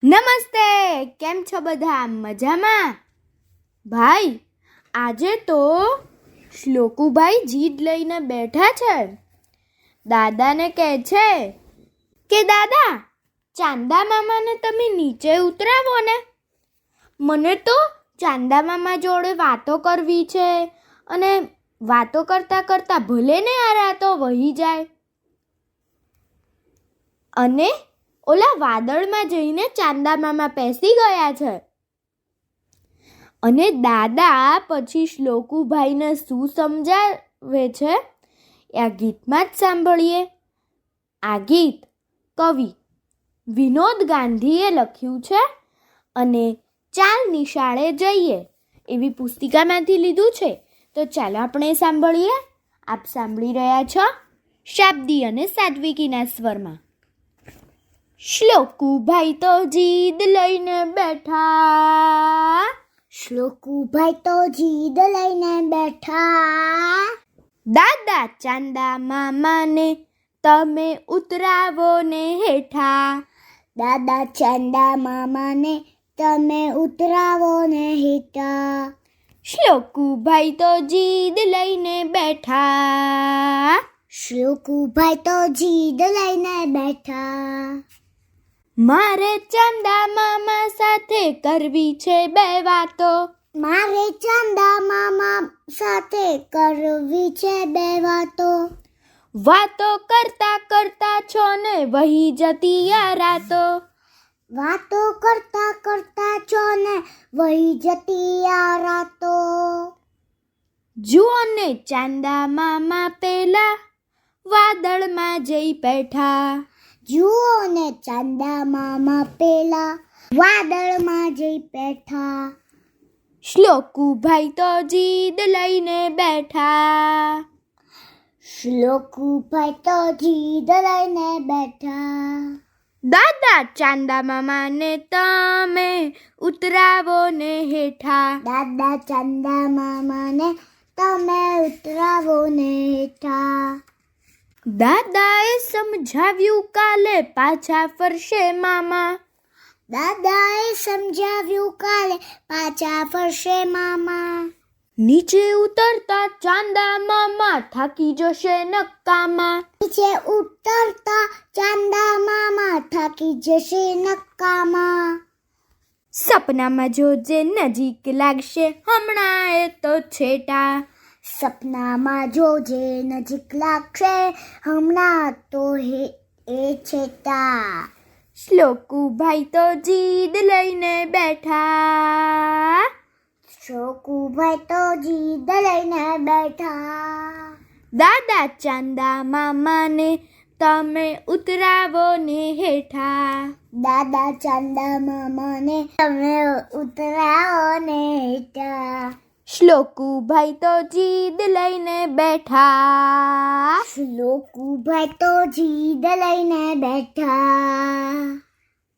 નમસ્તે, કેમ છો બધા? મજામાં? ભાઈ, આજે તો શ્લોકુભાઈ જીદ લઈને બેઠા છે. દાદાને કહે છે કે દાદા, ચાંદા મામાને તમે નીચે ઉતરાવો ને. મને તો ચાંદા મામા જોડે વાતો કરવી છે અને વાતો કરતાં કરતાં ભલે ને આ રાતો વહી જાય. અને ઓલા વાદળમાં જઈને ચાંદા મામા બેસી ગયા છે. અને દાદા પછી શ્લોકુભાઈને શું સમજાવે છે એ આ ગીતમાં જ સાંભળીએ. આ ગીત કવિ વિનોદ ગાંધીએ લખ્યું છે અને ચાલ નિશાળે જઈએ એવી પુસ્તિકામાંથી લીધું છે. તો ચાલો આપણે સાંભળીએ. આપ સાંભળી રહ્યા છો શાબ્દી અને સાત્વિકીના સ્વરમાં. શ્લોકુભાઈ તો જીદ લઈને બેઠા, શ્લોકુભાઈ તો જીદ લઈને બેઠા. દાદા ચાંદા મામાને તમે ઉતરાવો ને હેઠા. દાદા ચાંદા મામાને તમે ઉતરાવો ને હેઠા. શ્લોકુભાઈ તો જીદ લઈને બેઠા, શ્લોકુભાઈ તો જીદ લઈને બેઠા. મારે ચાંદા મામા સાથે કરવી છે બે વાતો. મારે ચાંદા મામા સાથે કરવી છે બે વાતો. વાતો કરતા કરતા છો ને વહી જતી આ રાતો. વાતો કરતા કરતા છો ને વહી જતી આ રાતો. જુઓ ને ચાંદા મામા પેલા વાદળમાં જઈ બેઠા. જુઓ ને ચાંદા મામા પેલા વાદળમાં જઈ બેઠા. શ્લોકુભાઈ તો જીદ લઈને બેઠા, શ્લોકુભાઈ તો જીદ લઈને બેઠા. દાદા ચાંદા મામાને તમે ઉતરાવો ને હેઠા. દાદા ચાંદા મામાને તમે ઉતરાવો ને હેઠા. દાદાએ સમજાવ્યું કાલે પાછા ફરશે મામા. દાદાએ સમજાવ્યું કાલે પાછા ફરશે મામા. નીચે ઉતરતા ચાંદા મામા થાકી જશે નકામા. નીચે ઉતરતા ચાંદા મામા થાકી જશે નકામા. સપનામાં જોજે નજીક લાગશે હમણાં એ તો છેટા. સપનામાં જોજે નજીક લાગશે હમણાં તો એ છેટા. શ્લોકુભાઈ તો જીદ લઈને બેઠા, શ્લોકુભાઈ તો જીદ લઈને બેઠા. દાદા ચાંદા મામાને તમે ઉતરાવો ને હેઠા. દાદા ચાંદા મામાને તમે ઉતરાવો ને હેઠા. શ્લોકુભાઈ તો જીદ લઈને બેઠા, શ્લોકુભાઈ તો જીદ લઈને બેઠા.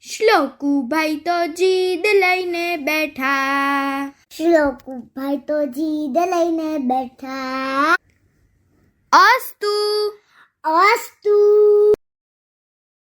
શ્લોકુભાઈ તો જીદ લઈને બેઠા. શ્લોકુભાઈ તો જીદ લઈને બેઠા. અસ્તુ. અસ્તુ.